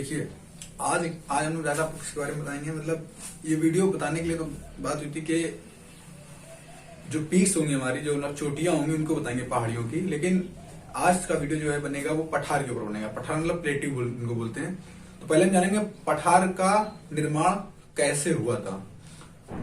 देखिए, आज आज हम लोग ज्यादा इसके बारे में बताएंगे। मतलब ये वीडियो बताने के लिए तो बात हुई थी कि जो पीक्स होंगी हमारी, जो मतलब चोटियां होंगी, उनको बताएंगे पहाड़ियों की। लेकिन आज का वीडियो जो है बनेगा वो पठार के ऊपर बनेगा। पठार मतलब प्लेटिव उनको बोलते हैं। तो पहले हम जानेंगे पठार का निर्माण कैसे हुआ था,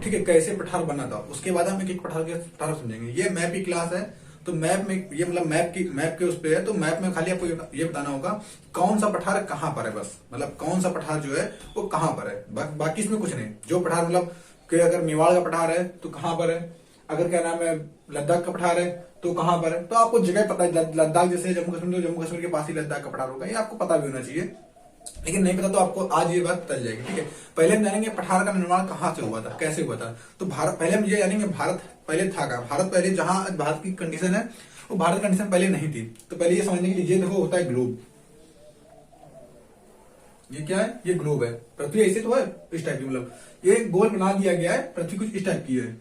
ठीक है, कैसे पठार बना था। उसके बाद हम एक पठार समझेंगे। ये मैप की क्लास है, तो मैप में ये मतलब मैप के उस पे है। तो मैप में खाली आपको ये बताना होगा कौन सा पठार कहाँ पर है, बस मतलब कौन सा पठार जो है वो कहाँ पर है। बाकी इसमें कुछ नहीं। जो पठार मतलब कि अगर मेवाड़ का पठार है तो कहाँ पर है, अगर क्या नाम है लद्दाख का पठार है तो कहाँ पर है। तो आपको जगह पता है, लद्दाख जैसे जम्मू कश्मीर, तो जम्मू कश्मीर के पास ही लद्दाख का पठार होगा, ये आपको पता भी होना चाहिए। लेकिन नहीं पता तो आपको आज ये बात चल जाएगी, ठीक है। पहले हम जानेंगे पठार का निर्माण कहाँ से हुआ था, कैसे हुआ था। तो भारत पहले हम ये जानेंगे भारत पहले था का। भारत पहले जहां भारत की कंडीशन है वो भारत की कंडीशन पहले नहीं थी। तो पहले ये समझने के लिए, ये देखो होता है ग्लोब। ये क्या है, ये ग्लोब है। पृथ्वी ऐसे तो है इस टाइप की, मतलब ये गोल बना दिया गया है, पृथ्वी कुछ इस टाइप की है।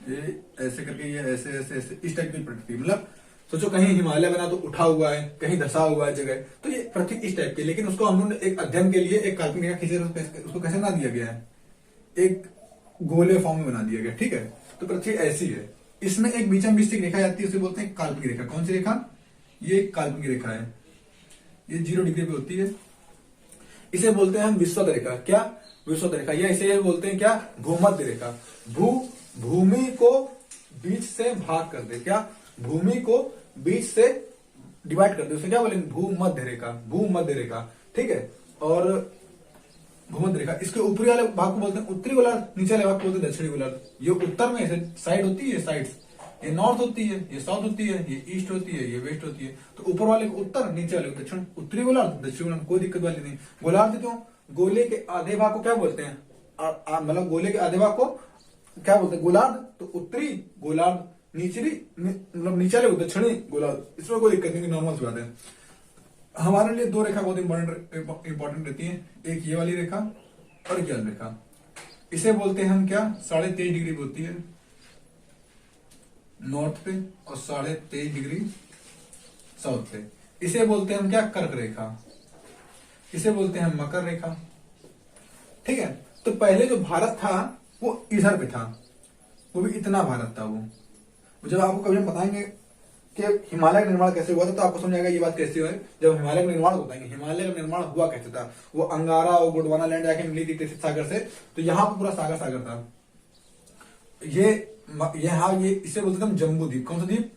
ये ऐसे करके, ये ऐसे ऐसे ऐसे इस टाइप की पृथ्वी। मतलब सोचो कहीं हिमालय बना तो उठा हुआ है, कहीं धसा हुआ है जगह, तो ये पृथ्वी इस टाइप की। लेकिन उसको हम लोग एक अध्ययन के लिए एक काल्पनिक रेखा खींचे, उसको कैसे बना दिया गया है, एक गोले फॉर्म में बना दिया गया, ठीक है। तो पृथ्वी ऐसी है, इसमें एक बीचम बीच की रेखा जाती है, उसे बोलते हैं काल्पनिक रेखा। कौन सी रेखा, ये काल्पनिक रेखा है, ये 0 डिग्री पे होती है। इसे बोलते हैं हम विषुवत रेखा। क्या, विषुवत रेखा। या इसे बोलते हैं क्या, भूमध्य रेखा। भूमि को बीच से भाग कर दे, क्या, भूमि को बीच से डिवाइड कर दे, उसे क्या बोलेंगे, भूमध्य रेखा। भूमध्य रेखा, ठीक है। और भूमध्य रेखा, इसके ऊपरी वाले भाग को बोलते हैं उत्तरी गोलार्ध, नीचे वाले भाग को बोलते हैं दक्षिणी गोलार्ध। ये उत्तर में ऐसे साइड होती है, साइड्स, ये नॉर्थ होती है, ये साउथ होती है, ये ईस्ट होती है, ये वेस्ट होती है। तो ऊपर वाले को उत्तर, नीचे वाले को दक्षिण। उत्तरी गोलार्ध, दक्षिणी गोलार्ध, कोई दिक्कत वाली नहीं। गोलार्ध क्यों, गोले के आधे भाग को क्या बोलते हैं, मतलब गोले के आधे भाग को क्या बोलते हैं, गोलार्ध। तो उत्तरी गोलार्ध, निचली मतलब नीचे वाले दक्षिणी गोलार्ध। इसमें कोई दिक्कत नहीं, नॉर्मल सी बात है। हमारे लिए दो रेखा बहुत इंपॉर्टेंट रहती है, एक ये वाली रेखा और ये वाली रेखा। इसे बोलते हैं हम क्या, 23.5 डिग्री पे होती है नॉर्थ पे और 23.5 डिग्री साउथ पे। इसे बोलते हैं हम क्या, कर्क रेखा। इसे बोलते हैं हम मकर रेखा, ठीक है। तो पहले जो भारत था वो इधर पे था, वो भी इतना भारत था वो। जब आपको कभी हम बताएंगे कि हिमालय का निर्माण कैसे हुआ था, तो आपको समझ आएगा ये बात कैसे हुआ है। जब हिमालय का निर्माण बताएंगे, हिमालय का निर्माण हुआ कैसे था। वो अंगारा और गोंडवाना लैंड जाके मिली थी सागर से, तो यहाँ पर पूरा सागर सागर था। ये इसे बोलते थे हम जम्बू द्वीप। कौन सा द्वीप,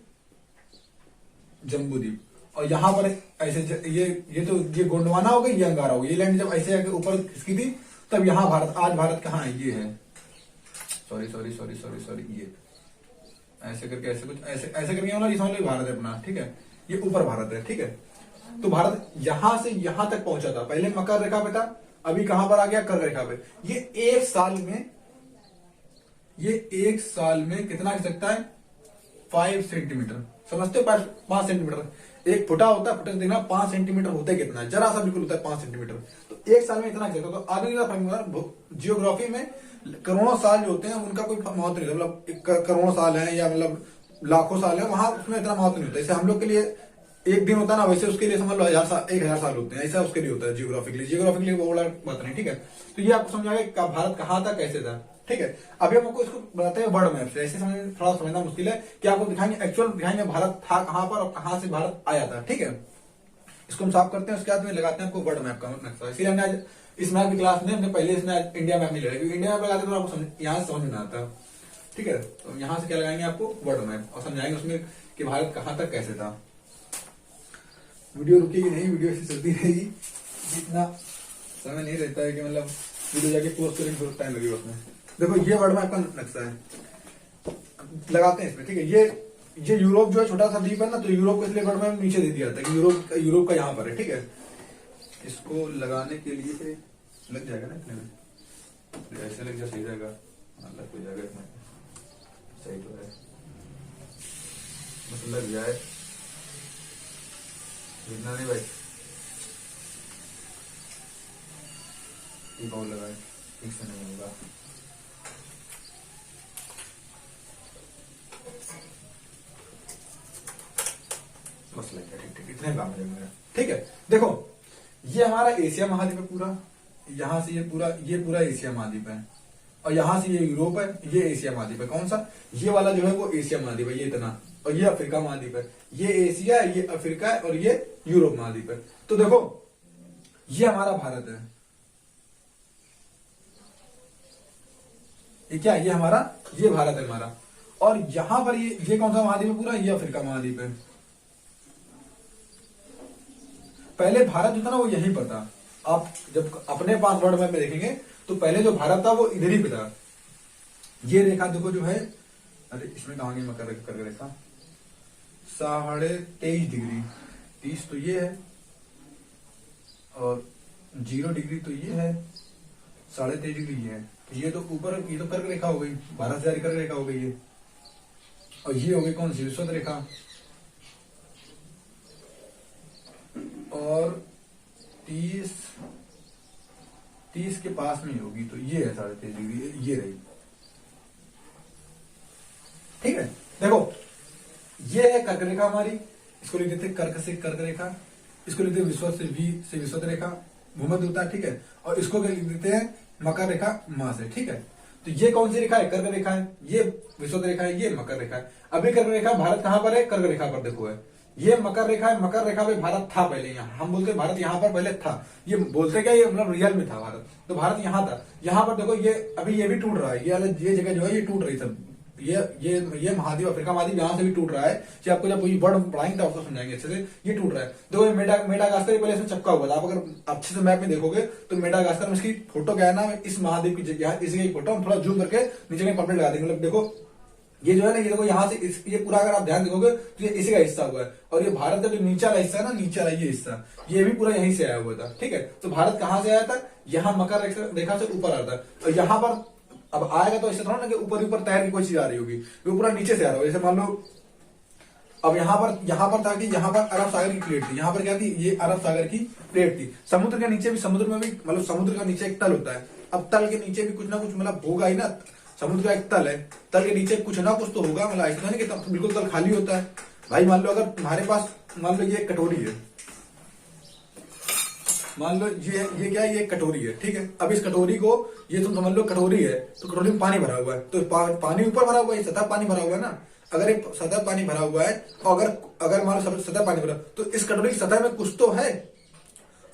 जम्बू द्वीप। और यहाँ पर ऐसे ये गोंडवाना हो गई, ये अंगारा हो गई। ये लैंड जब ऐसे आके ऊपर खिसकी थी, तब यहाँ भारत, आज भारत कहाँ है, ये है, सॉरी ये ऐसे करके, ऐसे कुछ ऐसे करके मतलब समझ लो भारत है अपना, ठीक है। ये ऊपर भारत है, ठीक है। तो भारत यहां से यहां तक पहुंचा था। पहले मकर रेखा पे था, अभी कहां पर आ गया, कर्क रेखा पे। ये एक साल में कितना खिसकता सकता है, 5 सेंटीमीटर। समझते हो, 5 सेंटीमीटर। एक फुटा होता है, फुटे से देखना 5 सेंटीमीटर होता है कितना, जरा सा बिल्कुल होता है 5 सेंटीमीटर। तो एक साल में इतना खिसकता। तो आधुनिक जियोग्राफी में करोड़ों साल जो होते हैं उनका कोई महत्व नहीं होता। मतलब करोड़ों साल है या मतलब लाखों साल है, वहां उसमें इतना महत्व नहीं होता। जैसे हम लोग के लिए एक दिन होता है ना, वैसे उसके लिए समझ लो 1000 साल होते हैं, ऐसा उसके लिए होता है जियोग्राफिकली वो बड़ा बात नहीं, ठीक है। तो ये आपको समझाएगा भारत कहाँ था, कैसे था, ठीक है। अभी हम आपको इसको बताते हैं वर्ल्ड मैप से। ऐसे थोड़ा समझना मुश्किल है कि आपको दिखाएंगे, एक्चुअल दिखाएंगे भारत था कहां पर और कहां से भारत आया था, ठीक है। इसको हम साफ करते हैं, उसके बाद में लगाते हैं आपको वर्ल्ड मैप का नक्शा। इसलिए हमने आज इस मैप की क्लास में हमने पहले इसमें इंडिया मैप नहीं लगाया, क्योंकि इंडिया मैप लगाते तो आपको यहाँ समझ में आता, ठीक है। तो यहाँ से क्या लगाएंगे, आपको वर्ल्ड मैप, और समझाएंगे उसमें कि भारत कहां तक कैसे था। वीडियो रुकेगी नहीं, वीडियो ऐसी चलती रहेगी। इतना समय नहीं रहता है कि मतलब वीडियो जाके पोस्ट करेंगे, बहुत टाइम लगेगा उसमें। देखो ये वर्ल्ड मैप का नक्शा है, लगाते हैं इसमें, ठीक है। ये यूरोप जो है छोटा सा द्वीप है ना, तो यूरोप को इसलिए वर्ल्ड मैप नीचे दे दिया था कि यूरोप का यहाँ पर है, ठीक है। इसको लगाने के लिए लग जाएगा ना इतने में, ऐसे लग जाए सही रहेगा, लग हो जाएगा इतना सही तो है, बस लग जाए इतना नहीं भाई, बहुत लगाए, ठीक से नहीं होगा। बस लग गया, ठीक इतने काम है मेरा, ठीक है। देखो ये हमारा एशिया महाद्वीप है पूरा, यहाँ से ये पूरा एशिया महाद्वीप है, और यहाँ से ये यूरोप है, ये एशिया महाद्वीप है। कौन सा? ये वाला जो है वो एशिया महाद्वीप है, ये इतना, और ये अफ्रीका महाद्वीप है। ये एशिया है, ये अफ्रीका है, और ये यूरोप महाद्वीप है। तो देखो ये हमारा भारत है, ये क्या है? ये हमारा, ये भारत है हमारा। और यहां पर ये कौन सा महाद्वीप है पूरा? ये अफ्रीका महाद्वीप है। पहले भारत जो था ना वो यहीं पर था। आप जब अपने पास वर्ल्ड मैप में देखेंगे तो पहले जो भारत था वो इधर ही पे था। ये रेखा देखो जो है, अरे इसमें कहा गई मकर करके रेखा, 23.5 डिग्री, 30 तो ये है, और 0 डिग्री तो ये है, 23.5 डिग्री ये है। ये तो ऊपर, ये तो कर्क रेखा हो गई, भारत से जारी कर्क रेखा हो गई है। और ये हो गई कौन सी? विषुवत रेखा। और 30 के पास में ही होगी, तो ये है 23.5 डिग्री, ये रही। ठीक है, देखो ये है कर्क रेखा हमारी, इसको लिख देते कर्क से कर्क रेखा, इसको लिखते विश्वत से विश्वत रेखा, भूमध्य होता है। ठीक है, और इसको क्या लिख देते हैं? मकर रेखा मां से। ठीक है, तो ये कौन सी रेखा है? कर्क रेखा है। ये विश्वत रेखा है, ये मकर रेखा है। अभी कर्क रेखा, भारत कहां पर है? कर्क रेखा पर देखो है। ये मकर रेखा है, मकर रेखा पे भारत था पहले। यहाँ हम बोलते भारत यहाँ पर पहले था, ये बोलते क्या, ये मतलब रियल में था भारत, तो भारत यहाँ था। यहाँ पर देखो ये अभी ये भी टूट रहा है, ये जगह जो है ये टूट रही सब, ये महाद्वीप, अफ्रीका महाद्वीप यहाँ से भी टूट रहा है। कि आपको जब वर्ड पढ़ाएंगे तो आपको समझाएंगे अच्छे से। ये टूट रहा है, देखो ये मेडागास्कर पहले इसमें चिपका हुआ था। आप अगर अच्छे से मैप में देखोगे तो मेडागास्कर में इसकी फोटो क्या है ना, इस महाद्वीप की जगह, इसी की फोटो हम थोड़ा जूम करके नीचे में पॉइंट लगा देंगे। मतलब देखो ये जो है ना, ये देखो यहाँ से ये पूरा अगर आप ध्यान देखोगे तो ये इसी का हिस्सा हुआ है। और ये भारत का जो नीचे वाला हिस्सा है ना, नीचे वाला ये हिस्सा, ये भी पूरा यहीं से आया हुआ था। ठीक है, तो भारत कहाँ से आया था? यहाँ मकर रेखा से ऊपर आता है। और यहाँ पर अब आएगा तो ऐसे थोड़ा ना कि ऊपर ऊपर तैर की कोई चीज आ रही होगी, वो पूरा नीचे से आ रहा होगा। जैसे मान लो अब यहाँ पर था कि यहाँ पर अरब सागर की प्लेट थी। यहाँ पर क्या थी? ये अरब सागर की प्लेट थी। समुद्र के नीचे भी, समुद्र में भी मतलब समुद्र का नीचे एक तल होता है। अब तल के नीचे भी कुछ ना कुछ मतलब होगा ही ना। समुद्र का एक तल है, तल के नीचे कुछ ना कुछ तो होगा। मतलब ऐसा नहीं कि बिल्कुल तल खाली होता है। भाई मान लो अगर तुम्हारे पास, मान लो ये कटोरी है, मान लो ये क्या है? ये कटोरी है। ठीक है, अब इस कटोरी को, ये तुम समझ लो कटोरी है, तो कटोरी में पानी भरा हुआ है, तो पानी ऊपर भरा हुआ है, सतह पानी भरा हुआ है ना। अगर एक सतह पानी भरा हुआ है, और अगर मान लो सतह पानी भरा, तो इस कटोरी की सतह में कुछ तो है,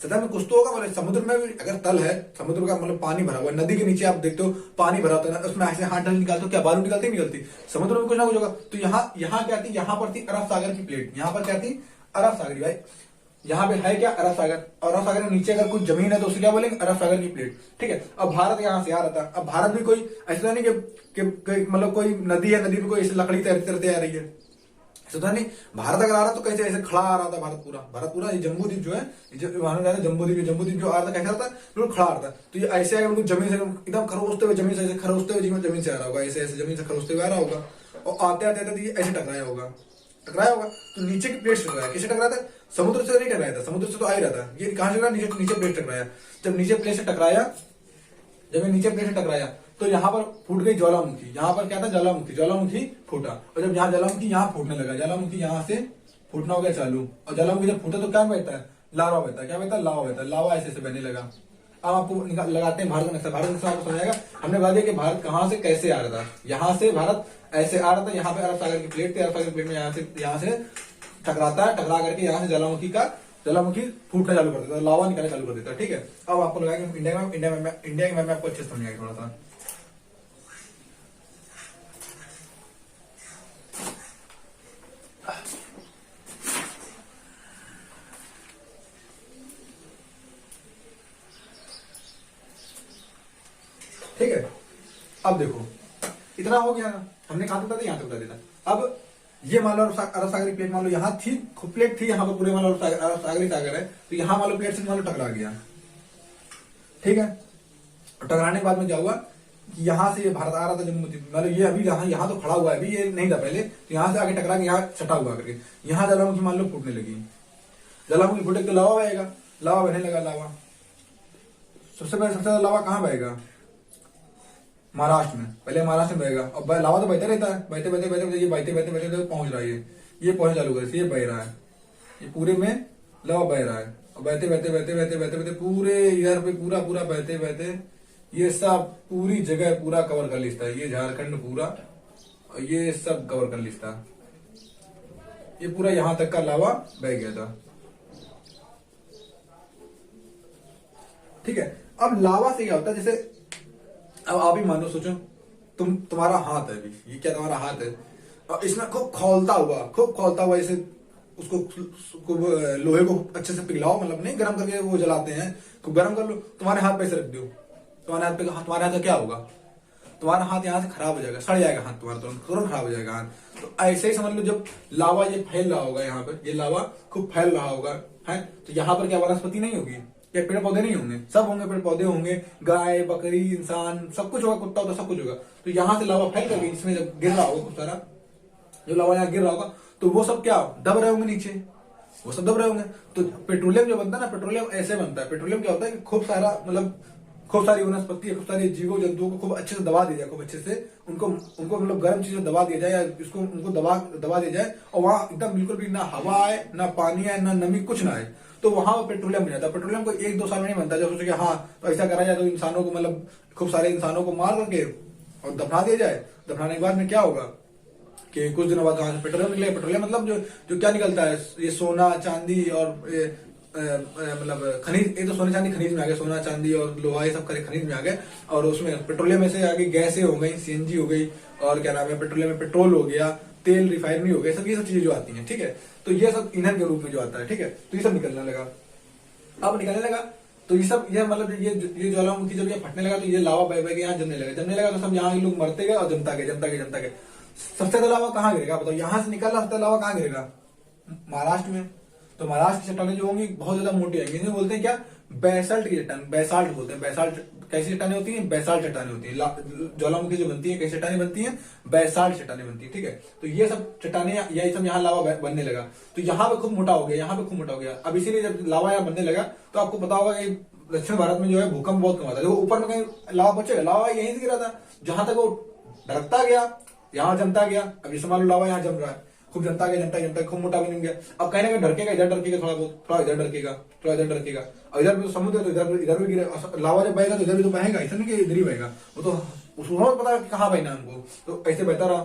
सतह में कुछ तो होगा। मतलब समुद्र में भी अगर तल है, समुद्र का मतलब पानी भरा हुआ है, नदी के नीचे आप देखते हो पानी भरा होता है ना, उसमें ऐसे हाथ डाल निकालते हो, क्या बालू निकलती निकलती? समुद्र में कुछ ना कुछ होगा। तो यहाँ क्या थी? यहाँ पर थी अरब सागर की प्लेट। यहाँ पर क्या थी? अरब सागर। भाई यहाँ पे है क्या? अरब सागर। और अरब सागर के नीचे अगर कुछ जमीन है तो उसे क्या बोलेंगे? अरब सागर की प्लेट। ठीक है, अब भारत यहाँ से आ रहा था। अब भारत भी कोई ऐसा नहीं कि मतलब कोई नदी है, नदी में कोई ऐसे लकड़ी तैरते आ रही है, ऐसा नहीं। भारत अगर आ रहा तो कैसे? ऐसे खड़ा आ रहा था भारत पूरा। ये जम्बूद्वीप जो है, जम्बूद्वीप जो आ रहा था, कैसा था? बिल्कुल खड़ा आ रहा था। तो ये ऐसे अगर जमीन से एकदम खरोचते हुए, जमीन से खरोचते हुए जमीन से आ रहा होगा, ऐसे जमीन से खरोचते हुए आ रहा होगा, और आते आते ये ऐसे टकराया होगा। तो नीचे की प्लेट से टकराया। किससे टकराया था? समुद्र से नहीं टकराया था, समुद्र से तो आ ही रहा था। ये कहां से टकराया? नीचे प्लेट टकराया। जब नीचे प्लेट से टकराया, तो यहाँ पर फूट गई ज्वालामुखी। यहाँ पर क्या था? ज्वालामुखी फूटा। और जब यहाँ ज्वालामुखी यहाँ फूटने लगा, ज्वालामुखी यहाँ से फूटना हो गया चालू। और ज्वालामुखी जब फूटा तो क्या बहता है? लावा बहता है। क्या बहता है? लावा बहता है। लावा ऐसे बहने लगा। अब आपको लगाते हैं भारत का नक्शा। भारत नक्शा आपको समझाएगा। हमने बता दिया कि भारत कहाँ से कैसे आ रहा था। यहाँ से भारत ऐसे आ रहा था, यहाँ पे अरब सागर की प्लेट थी, अरब सागर की प्लेट में यहाँ से टकराता है, टकरा करके यहाँ से ज्वालामुखी फूटना चालू कर देता है, लावा निकलना चालू कर देता है। ठीक है, अब आपको लगा कि इंडिया के मैप में आपको अच्छे से समझाएगा थोड़ा सा। ठीक है, अब देखो इतना हो गया ना, हमने कहा था यहाँ तक बता देता। अब ये मान लो अरब सागर की प्लेट, मान लो यहाँ थी, खूब प्लेट थी, यहाँ पर पूरे मान लो अरब सागरी सागर है, तो यहाँ मान लो प्लेट से मान लो टकरा गया। ठीक है, और टकराने के बाद में क्या हुआ कि यहाँ से ये भारत आ रहा था जम्मू, मान लो ये अभी यहाँ तो खड़ा हुआ है, अभी ये नहीं था पहले, तो यहाँ से आगे टकरा के यहाँ सटा हुआ करके, यहाँ ज्वालामुखी मान लो फूटने लगी। ज्वालामुखी फूटे तो लावा बहेगा, लावा बहने लगा। लावा सबसे ज्यादा लावा कहाँ बहेगा? महाराष्ट्र में। पहले महाराष्ट्र में बहेगा, और लावा तो बहता रहता है, बहते ये बहते पहुंच रहा है, ये पहुंच चालू कर, ये बह रहा है, ये पूरे में लावा बह रहा है। बहते बहते बहते बहते बहते बहते पूरे इधर पे पूरा पूरा बहते बहते ये सब पूरी जगह पूरा कवर कर लिस्ता है, ये झारखंड पूरा ये सब कवर कर लिस्ता। ये पूरा यहां तक का लावा बह गया था। ठीक है, अब लावा से क्या होता है, जैसे अब आप ही मानो, सोचो तुम्हारा हाथ है अभी, ये क्या तुम्हारा हाथ है, और इसमें खूब खौलता हुआ इसे उसको लोहे को अच्छे से पिघलाओ, मतलब नहीं गर्म करके वो जलाते हैं, खूब गर्म कर लो, तुम्हारे हाथ पे ऐसे रख दो, तुम्हारे हाथ का क्या होगा, तुम्हारा हाथ यहाँ से खराब हो जाएगा, सड़ जाएगा हाथ तुम्हारा, तुरंत खराब हो जाएगा हाथ। तो ऐसे ही समझ लो, जब लावा ये फैल रहा होगा, यहाँ पर ये लावा खूब फैल रहा होगा है, तो यहाँ पर क्या वनस्पति नहीं होगी, क्या पेड़ पौधे नहीं होंगे, सब होंगे, पेड़ पौधे होंगे, गाय बकरी इंसान सब कुछ होगा, कुत्ता होता सब कुछ होगा। तो यहाँ से लावा फैल करके इसमें जब गिर रहा होगा खूब सारा, जो लावा यहाँ गिर रहा होगा, तो वो सब क्या दब रहे होंगे नीचे, वो सब दब रहे होंगे। तो पेट्रोलियम जो बनता है ना, पेट्रोलियम ऐसे बनता है, पेट्रोलियम क्या होता है कि खूब सारा मतलब खूब सारी वनस्पति, खूब सारे जीवों जंतुओं को खूब अच्छे से दबा दिया जाए, खूब अच्छे से उनको उनको मतलब गर्म चीजें दबा दिया जाए, या इसको उनको दबा दिया जाए, और वहां एकदम बिल्कुल भी ना हवा आए, ना पानी आए, ना नमी, कुछ ना आए, तो वहां वो पेट्रोलियम बन जाता है। पेट्रोलियम को 1-2 साल में नहीं बनता। जब सोचो कि हाँ तो ऐसा करा जाए, तो इंसानों को मतलब खूब सारे इंसानों को मार करके और दफना दिया जाए, दफनाने के बाद में क्या होगा कि कुछ दिनों बाद वहां से पेट्रोलियम निकलेगा। पेट्रोलियम मतलब जो क्या निकलता है, ये सोना चांदी और मतलब खनिज, एक तो सोने चांदी खनिज में आ गया, सोना चांदी और लोहा ये सब खनिज में आ गए, और उसमें पेट्रोलियम में से आगे गैसें हो गई, सीएनजी हो गई, और क्या नाम है पेट्रोलियम में पेट्रोल हो गया, तेल रिफाइनरी हो गया, सब ये सब चीजें जो आती हैं। ठीक है, तो ये सब ईंधन के रूप में जो आता है। ठीक है, तो ये सब निकलने लगा, अब निकलने लगा, तो ये सब ये मतलब ये ज्वालामुखी जब ये फटने लगा, तो ये लावा बह के यहाँ जमने लगा, तो सब यहाँ लोग मरते गए और जमता गए। सबसे ज्यादा लावा कहाँ गिरेगा बताओ, यहाँ से निकल रहा सबसे लावा कहाँ गिरेगा, महाराष्ट्र में। तो महाराष्ट्र की चट्टानें जो होंगी बहुत ज्यादा मोटी आएंगी, इन्हें बोलते हैं क्या, बैसाल्ट की चट्टान, बैसाल्ट बोलते हैं। बैसाल्ट कैसी चट्टानें होती हैं, बैसाल्ट चट्टानें होती है। ज्वालामुखी जो बनती है कैसी चट्टानें बनती हैं, बैसाल्ट चट्टानें बनती है। ठीक है, तो ये सब चट्टानें, ये सब यहाँ लावा बनने लगा, तो यहाँ पे खूब मोटा हो गया, यहाँ पे खूब मोटा हो गया। अब इसीलिए जब लावा यहाँ बनने लगा, तो आपको पता होगा कि दक्षिण भारत में जो है भूकंप बहुत कम आता है। ऊपर में कहीं लावा बचेगा, लावा यहीं से गिरा था, जहां तक वो ढरकता गया यहाँ जमता गया। अब ये मान लो लावा यहाँ जम रहा है, खूब जमता गया, खूब मोटा भी नहीं गया। अब कहीं ना कहीं ढरकेगा, इधर ढरकेगा थोड़ा बहुत, थोड़ा इधर ढरकेगा, थोड़ा इधर ढरकेगा, और इधर भी तो समुद्र है, तो इधर भी गिरे। लावा जब बहेगा तो इधर भी तो बहेगा, ऐसा नहीं कि इधर ही बहेगा, वो तो उसको पता कि कहाँ बहना हमको, तो ऐसे बहता रहा।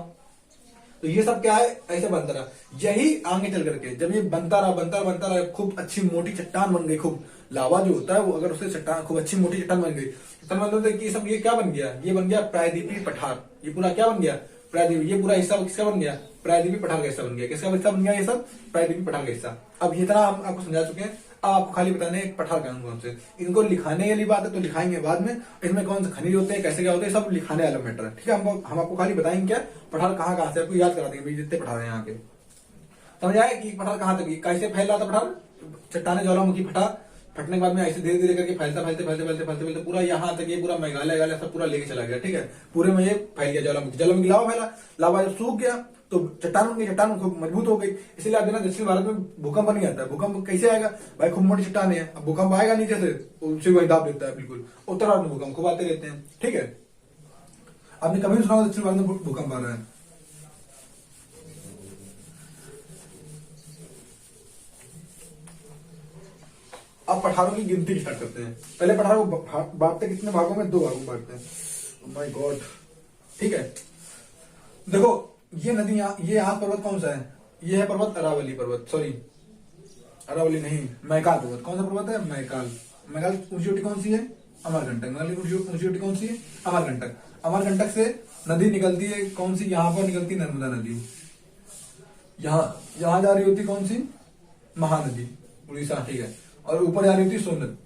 तो ये सब क्या है, ऐसे बनता रहा। यही आगे चल करके जब ये बनता रहा, खूब अच्छी मोटी चट्टान बन गई, खूब लावा जो होता है वो अगर उससे चट्टान खूब अच्छी मोटी चट्टान बन गई, तो मतलब कि सब ये क्या बन गया, ये बन गया प्रायद्वीपीय पठार। ये पूरा क्या बन गया, प्रायद्वीप, ये पूरा हिस्सा किसका बन गया, प्रायद्वीपीय पठार का हिस्सा बन गया। किसका हिस्सा बन गया ये सब, प्रायद्वीपीय पठार का हिस्सा। अब ये तरह हम आपको समझा चुके हैं, अब आपको खाली बताने हैं पठार कौन से, इनको लिखाने वाली बात है तो लिखाएंगे बाद में, इसमें कौन से खनिज होते हैं, कैसे क्या होते हैं, सब लिखाने वाला मैटर है। ठीक है, हम आपको खाली बताएंगे क्या पठार कहाँ से, आपको याद करा देंगे जितने पठार है यहाँ के। समझ आए कि पठार कहाँ तक, कैसे फैल रहा था पठार, चट्टाने ज्वालामुखी फटा, फटने के बाद में ऐसे धीरे धीरे करके फैलते पूरा यहाँ तक, ये पूरा मेघालय सब पूरा लेके चला गया। ठीक है, पूरे में ये फैल गया ज्वालामुखी लावा फैला, लावा जब सूख गया तो चट्टान खूब मजबूत हो गई। इसलिए आप देखना दक्षिण भारत में भूकंप नहीं आता है। भूकंप कैसे आएगा भाई, खूब मोटी चट्टान है, अब भूकंप आएगा नीचे से उसी को दाब देता है बिल्कुल। उत्तर भारत में भूकंप खूब आते रहते हैं। ठीक है, आपने कभी सुना दक्षिण भारत में भूकंप आ रहा है। अब पठारों की गिनती स्टार्ट करते हैं। पहले पठारों को बांटते कितने भागों में, 2 भागों में बांटते हैं। माय गॉड, ठीक है, देखो ये नदी ये यहाँ पर्वत कौन सा है, ये है पर्वत अरावली पर्वत, सॉरी अरावली नहीं, मैकाल पर्वत। कौन सा पर्वत है, मैकाल। मैकाल ऊंची चोटी कौन सी है, अमरकंटक। मैकाल की ऊंची चोटी कौन सी है, अमरकंटक। अमरकंटक से नदी निकलती है कौन सी, यहाँ पर निकलती है नर्मदा नदी। यहाँ जा रही होती कौन सी, महानदी, उड़ीसा। ठीक है, और ऊपर जा रही होती सोनत।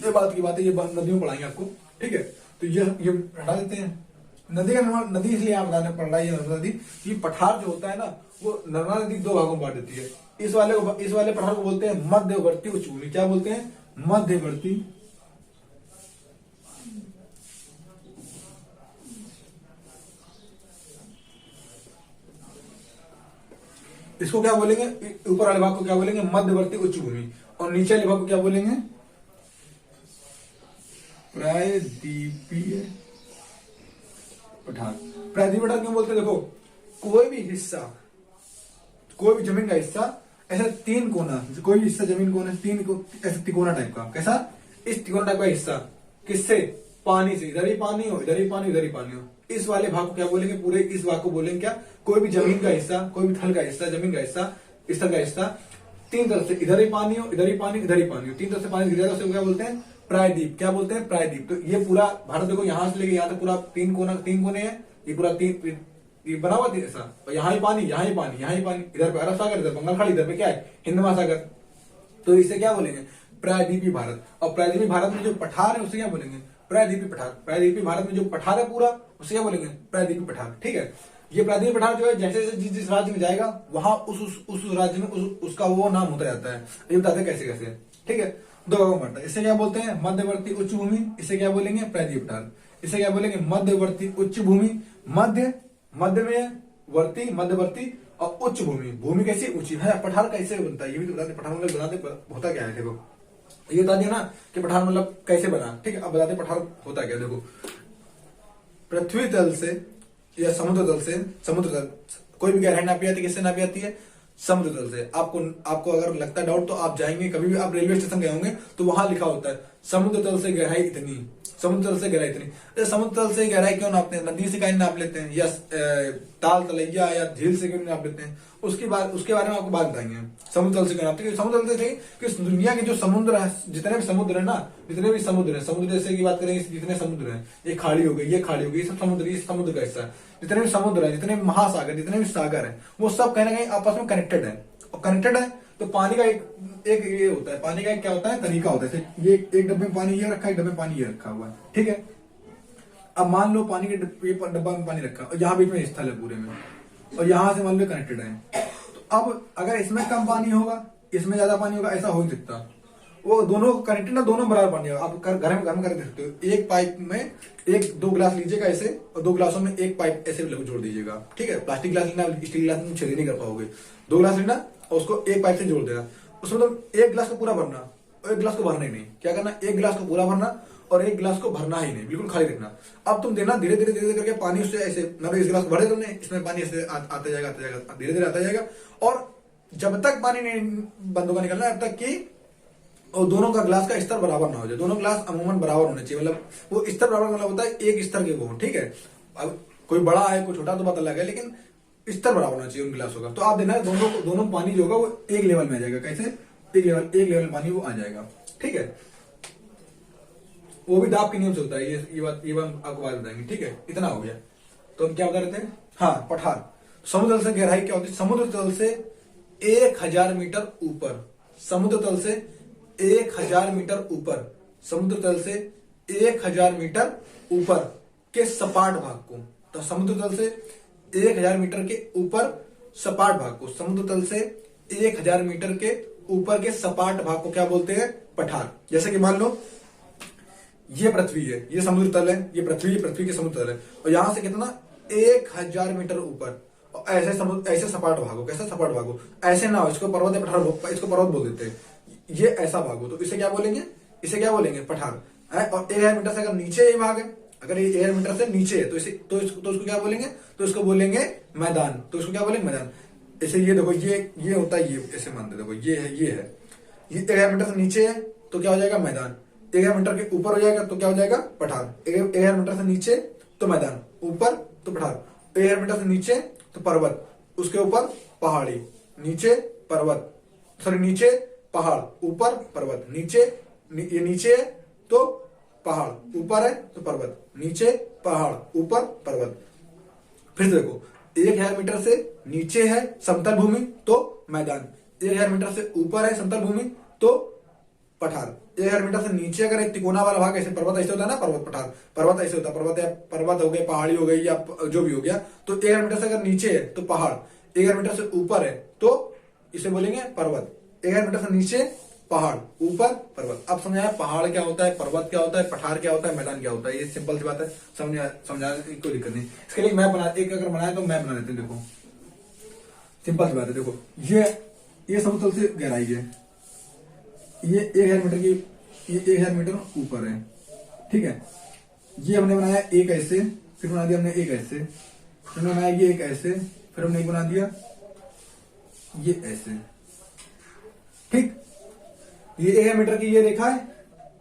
ये बात की बात है, ये नदियों पढ़ाएंगे आपको। ठीक है, तो ये हटा देते हैं नदी का नाम। नदी इसलिए यहाँ बताने पड़ रहा है नर्मदा नदी, ये पठार जो होता है ना, वो नर्मदा नदी 2 भागों में बांट देती है। इस वाले पठार को बोलते हैं मध्यवर्ती उच्चभूमि। क्या बोलते हैं, मध्यवर्ती इसको क्या बोलेंगे, ऊपर वाले भाग को क्या बोलेंगे, मध्यवर्ती उच्चभूमि, और नीचे वाले भाग को क्या बोलेंगे, प्रायद्वीपीय पठार। प्रायद्वीपीय पठार क्यों बोलते हैं, देखो कोई भी हिस्सा, कोई भी जमीन का हिस्सा ऐसा तीन कोना, कोई भी हिस्सा जमीन कोना ऐसा तिकोना टाइप का, कैसा, इस तिकोना टाइप का हिस्सा, किससे, पानी से, इधर ही पानी हो, इधर ही पानी, इधर ही पानी हो, इस वाले भाग को क्या बोलेंगे, पूरे इस भाग को बोलेंगे क्या, कोई भी जमीन का हिस्सा, कोई भी थल का हिस्सा, जमीन का हिस्सा, इस थल का हिस्सा, तीन तरफ से, इधर ही पानी हो, इधर ही पानी, इधर ही पानी हो, तीन तरफ से पानी गिर जाएगा, उसे क्या बोलते हैं, प्रायद्वीप। क्या बोलते हैं, प्रायद्वीप। तो ये पूरा भारत देखो, यहां से लेके यहां तक पूरा तीन कोने हैं, ये पूरा तीन, ये बना हुआ ऐसा, और यहाँ ही पानी, यहाँ ही पानी, यहाँ ही पानी, इधर पे अरब सागर, इधर बंगाल खाड़ी, इधर पे क्या है, हिंद महासागर। तो इसे क्या बोलेंगे, प्रायद्वीपीय भारत। और प्रायद्वीपीय भारत में जो पठार है उसे क्या बोलेंगे, प्रायद्वीपीय पठार। प्रायद्वीपीय भारत में जो पठार है पूरा, उसे क्या बोलेंगे, प्रायद्वीपीय पठार। ठीक है, ये प्रायद्वीपीय पठार जो है, जैसे जैसे जिस राज्य में जाएगा वहां उस राज्य में उसका वो नाम होता जाता है। ये बताते हैं कैसे कैसे। ठीक है, दो भागों में बांटा। इसे क्या बोलते हैं, मध्यवर्ती उच्च भूमि। इसे क्या बोलेंगे, प्रायद्वीपीय पठार। इसे क्या बोलेंगे, मध्यवर्ती उच्च भूमि। मध्य में वर्ती, मध्यवर्ती और उच्च भूमि। भूमि कैसी, ऊंची है। पठार कैसे बनता है ये भी तो बताते, पठार मतलब बताते होता क्या है। देखो ये बता दिया ना कि पठार मतलब कैसे बना। ठीक है, अब बताते पठार होता क्या। देखो, पृथ्वी तल से या समुद्र तल से, समुद्र तल कोई भी गहराई नापी जाती है, किससे नापी जाती है, समुद्र तल से। आपको अगर लगता है डाउट तो आप जाएंगे, कभी भी आप रेलवे स्टेशन गए होंगे तो वहां लिखा होता है समुद्र तल से गहराई इतनी, समुद्र तल से गहराई इतनी। तो समुद्र तल से गहराई क्यों नापते हैं, नदी से कहीं नाप लेते हैं, या ताल तलैया या झील से क्यों नाप लेते हैं, उसके बारे में आपको बात बताएंगे। समुद्र तल से क्यों नापते हैं, समुद्र तल से कि दुनिया के जो समुद्र है, जितने भी समुद्र है ना, जितने भी समुद्र है, समुद्र जैसे की बात करेंगे, जितने समुद्र है, ये खाड़ी हो गई, ये खाड़ी हो गई, ये सब समुद्र, ये समुद्र का हिस्सा है। जितने भी समुद्र है, जितने भी महासागर, जितने भी सागर है, वो सब कहीं ना कहीं आपस में कनेक्टेड है। और कनेक्टेड है तो पानी का एक ये होता है, पानी का एक क्या होता है, तरीका होता है। ये एक डब्बे में पानी ये रखा है, एक डब्बे में पानी ये रखा हुआ है। ठीक है, अब मान लो पानी के डब्बा में पानी रखा और यहाँ बीच में स्थल है पूरे में, और यहां से मान लो कनेक्टेड है। तो अब अगर इसमें कम पानी होगा, इसमें ज्यादा पानी होगा, ऐसा हो नहीं सकता। वो दोनों कनेक्टेड ना, दोनों बराबर पानी होगा। आप घर में कर सकते हो, एक पाइप में दो गिलास लीजिएगा ऐसे, और दो गिलासों में एक पाइप ऐसे जोड़ दीजिएगा। ठीक है, प्लास्टिक गिलास लेना, स्टील गिलास में छेद नहीं कर पाओगे। दो गिलास लेना और उसको एक पाइप से जोड़ देगा। उसमें तो एक गिलास को पूरा भरना और एक गिलास को भरना ही नहीं। क्या करना, एक गिलास को पूरा भरना और एक गिलास को भरना ही नहीं, बिल्कुल खाली रखना। अब तुम देना धीरे धीरे करके पानी उससे ऐसे, मतलब इस गिलास को भरे तुमने, इसमें पानी ऐसे आता जाएगा, धीरे धीरे आता जाएगा। और जब तक पानी नहीं बंद होगा निकलना, तब तक कि और दोनों का ग्लास का स्तर बराबर ना हो जाए। दोनों ग्लास अमूमन बराबर होने चाहिए, मतलब वो स्तर बराबर मतलब होता है एक स्तर के वो। ठीक है, अब कोई बड़ा है कोई छोटा तो बात अलग है, लेकिन स्तर बराबर होना चाहिए उन गिलासों का। तो आप देना दोनों पानी जो होगा वो एक लेवल में आ जाएगा। कैसे, एक लेवल पानी वो आ जाएगा। ठीक है, वो भी दाब के नियम से होता है। ये बात आपको बात बताएंगे। ठीक है, इतना हो गया। तो हम क्या बता रहे थे, हाँ पठार। समुद्र तल से गहराई क्या होती है, समुद्र तल से 1000 मीटर ऊपर, समुद्र तल से 1000 मीटर ऊपर, समुद्र तल से 1000 मीटर ऊपर के सपाट भाग को, तो समुद्र तल से 1000 मीटर के ऊपर सपाट भाग को, समुद्र तल से 1000 मीटर के ऊपर के सपाट भाग को क्या बोलते हैं, पठार। जैसे कि मान लो ये पृथ्वी है, ये समुद्र तल है, ये पृथ्वी के समुद्र तल है, और यहां से कितना 1000 मीटर ऊपर, और ऐसे सपाट भाग हो। कैसा सपाट भाग हो, ऐसे ना हो, इसको पर्वत या पठार, इसको पर्वत बोल देते हैं। ये ऐसा भाग हो तो इसे क्या बोलेंगे, पठार है। और 1000 मीटर से अगर नीचे ये भाग है, अगर ये 1000 मीटर से नीचे है तो इसको क्या बोलेंगे, तो इसको बोलेंगे मैदान। तो इसको क्या बोलेंगे, मैदान। इसे ये देखो, ये होता है, ये ऐसे मानते देखो, ये है ये 1000 मीटर से नीचे है तो क्या हो जाएगा, मैदान। 1000 मीटर के ऊपर हो जाएगा तो क्या हो जाएगा, पठार। 1000 मीटर से नीचे तो मैदान, ऊपर तो पठार। 1000 मीटर से नीचे तो पर्वत, उसके ऊपर पहाड़ी, नीचे पर्वत, सॉरी नीचे पहाड़, ऊपर पर्वत। ये नीचे है तो पहाड़, ऊपर है तो पर्वत, नीचे पहाड़, ऊपर पर्वत। फिर देखो, 1000 मीटर से नीचे है समतल भूमि तो मैदान, 1000 मीटर से ऊपर है समतल भूमि तो पठार। 1000 मीटर से नीचे अगर एक तिकोना वाला भाग, ऐसे पर्वत ऐसे होता है ना, पर्वत पठार, पर्वत ऐसे होता है, पर्वत हो गए, पहाड़ी हो गई, या जो भी हो गया। तो 1000 मीटर से अगर नीचे है तो पहाड़, 1000 मीटर से ऊपर है तो इसे बोलेंगे पर्वत। 1000 मीटर से नीचे पहाड़, ऊपर पर्वत। अब समझाया पहाड़ क्या होता है, पर्वत क्या होता है, पठार क्या होता है, मैदान क्या होता है। ये सिंपल सी बात है, समझाने कोई दिक्कत नहीं। इसके लिए मैप अगर बनाए तो मैप बना लेते हैं। देखो सिंपल सी बात है। देखो ये समुद्र तल से गहराई है, ये 1000 मीटर की, ये 1000 मीटर ऊपर है। ठीक है, ये हमने बनाया एक ऐसे, फिर बना दिया हमने एक ऐसे, फिर बनाया ये एक ऐसे, फिर हमने एक बना दिया ये ऐसे। ठीक, ये 1 मीटर की ये रेखा है,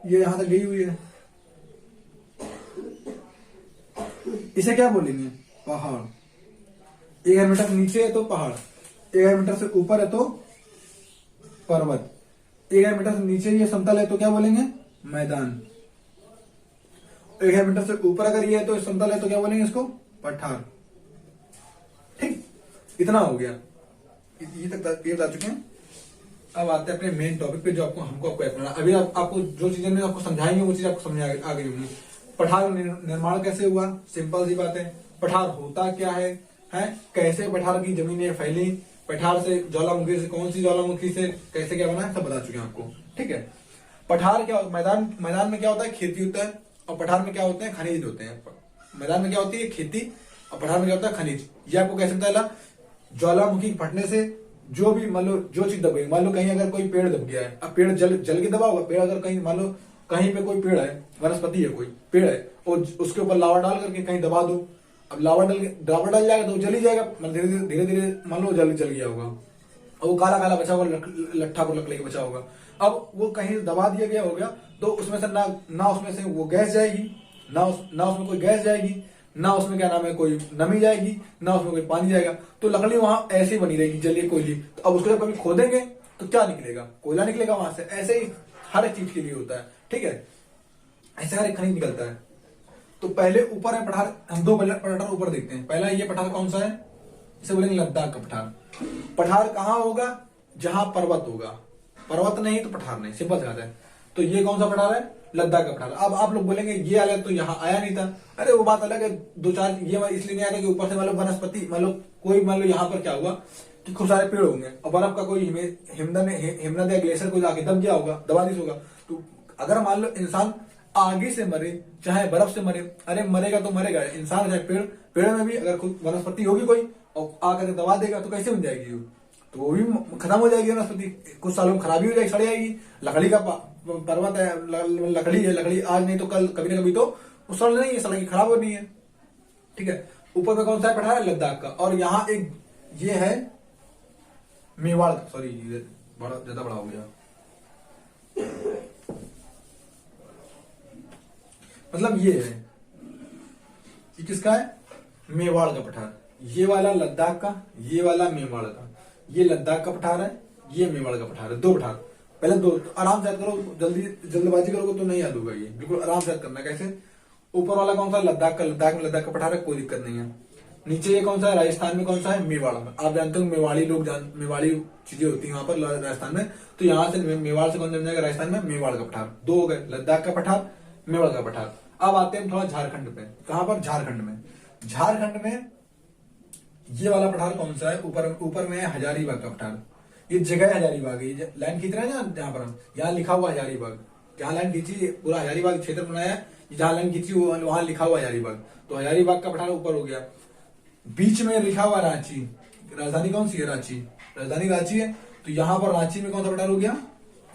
ये यहां तक गई हुई है, इसे क्या बोलेंगे? पहाड़। 1 मीटर नीचे है तो पहाड़, 1 मीटर से ऊपर है तो पर्वत, 1 मीटर से नीचे ये समतल है तो क्या बोलेंगे? मैदान। 1 मीटर से ऊपर अगर ये है तो समतल है तो क्या बोलेंगे इसको? पठार। ठीक, इतना हो गया, ये तक ये बता चुके हैं। अब आते हैं अपने मेन टॉपिक पे, जो हमको करना। अभी आपको जो चीजें मैं आपको समझाएंगे वो चीज आपको समझ आ गई होगी। पठार निर्माण कैसे हुआ? सिंपल सी बात है। पठार होता क्या है? कैसे पठार की जमीनें फैली, पठार से ज्वालामुखी से, कौन सी ज्वालामुखी से कैसे क्या बना, सब बता चुके हैं आपको। ठीक है। पठार क्या, मैदान में क्या होता है? खेती होता है, और पठार में क्या होते हैं? खनिज होते हैं। मैदान में क्या होती है? खेती, और पठार में क्या होता है? खनिज। ये आपको कैसे पता चला? ज्वालामुखी फटने से जो भी मान लो जो चीज दब गई, मान लो कहीं अगर कोई पेड़ दब गया है, अब पेड़ जल के दबा होगा। पेड़ अगर कहीं मान लो कहीं पे कोई पेड़ है, वनस्पति है, कोई पेड़ है, और उसके ऊपर लावा डाल करके कहीं दबा दो, अब लावा डल जाएगा तो जल ही जाएगा, धीरे धीरे मान लो जल गया होगा, और वो काला काला बचा होगा, लट्ठा पर लकड़ी का बचा होगा। अब वो कहीं दबा दिया गया हो गया तो उसमें से ना उसमें से वो गैस जाएगी, ना उसमें कोई गैस जाएगी, ना उसमें क्या नाम है कोई नमी जाएगी, ना उसमें कोई पानी जाएगा, तो लकड़ी वहां ऐसे ही बनी रहेगी, जलिए कोयली। तो अब उसको जब कभी खोदेंगे तो क्या निकलेगा? कोयला निकलेगा वहां से। ऐसे ही हर एक चीज के लिए होता है। ठीक है, ऐसे हर एक खनिज निकलता है। तो पहले ऊपर है पठार, हम 2 पठार ऊपर देखते हैं। पहला ये पठार कौन सा है? इसे बोलेंगे लद्दाख का पठार। पठार कहां होगा? जहां पर्वत होगा, पर्वत नहीं तो पठार नहीं, सिंपल सी बात है। तो ये कौन सा पठार है? लद्दाख का पठार। अब आप लोग बोलेंगे ये अलग तो यहाँ आया नहीं था। अरे वो बात अलग है, 2-4 ये इसलिए नहीं आया कि ऊपर से मतलब वनस्पति, मान लो यहाँ पर क्या हुआ कि खूब सारे पेड़ होंगे और बर्फ का कोई हिमनद या ग्लेशियर कोई आगे दब गया होगा, दबा दी होगा। तो अगर मान लो इंसान आगे से मरे चाहे बर्फ से मरे, अरे मरेगा तो मरेगा इंसान, चाहे पेड़ में भी अगर कोई वनस्पति होगी कोई और आकर दबा देगा तो कैसे बन जाएगी वो? तो वो भी खत्म हो जाएगी वनस्पति, कुछ सालों में खराबी हो जाएगी, सड़ जाएगी। लकड़ी का पर्वत है, लकड़ी है, लकड़ी आज नहीं तो कल, कभी ना कभी तो वो सड़ नहीं है, सड़ेगी, खराब होनी है। ठीक है। ऊपर में कौन सा है पठार? लद्दाख का। और यहाँ एक ये है मेवाड़, सॉरी बड़ा ज्यादा बड़ा हो गया, मतलब ये है, ये किसका है? मेवाड़ का पठार। ये वाला लद्दाख का, ये वाला मेवाड़ का। ये लद्दाख का पठार है, ये मेवाड़ का पठार है। 2 पठार। पहले 2 आराम से याद करो, जल्दबाजी करोगे तो नहीं याद होगा। ये बिल्कुल आराम से याद करना है। कैसे? ऊपर वाला कौन सा? लद्दाख का। लद्दाख का पठार है, कोई दिक्कत नहीं है। नीचे ये कौन सा है? राजस्थान में कौन सा है? मेवाड़ में। आप जानते हो मेवाड़ी लोग मेवाड़ी चीजें होती है वहां पर राजस्थान में, तो यहाँ से मेवाड़ से कौन सा जाएगा? राजस्थान में मेवाड़ का पठार। 2 हो गए, लद्दाख का पठार, मेवाड़ का पठार। अब आते हैं थोड़ा झारखंड पे। कहां पर? झारखंड में। झारखंड में ये वाला पठार कौन सा है? ऊपर में है हजारीबाग का पठार। ये जगह हजारीबाग है, ये लाइन खींच रहे हैं ना जहां पर हम, यहाँ लिखा हुआ हजारीबाग, जहां लाइन खींची पूरा हजारीबाग क्षेत्र बनाया है, जहां लाइन खींची वहां लिखा हुआ हजारीबाग। तो हजारीबाग का पठार ऊपर हो गया। बीच में लिखा हुआ रांची। राजधानी कौन सी है? रांची। राजधानी रांची है, तो यहाँ पर रांची में कौन सा पठार हो गया?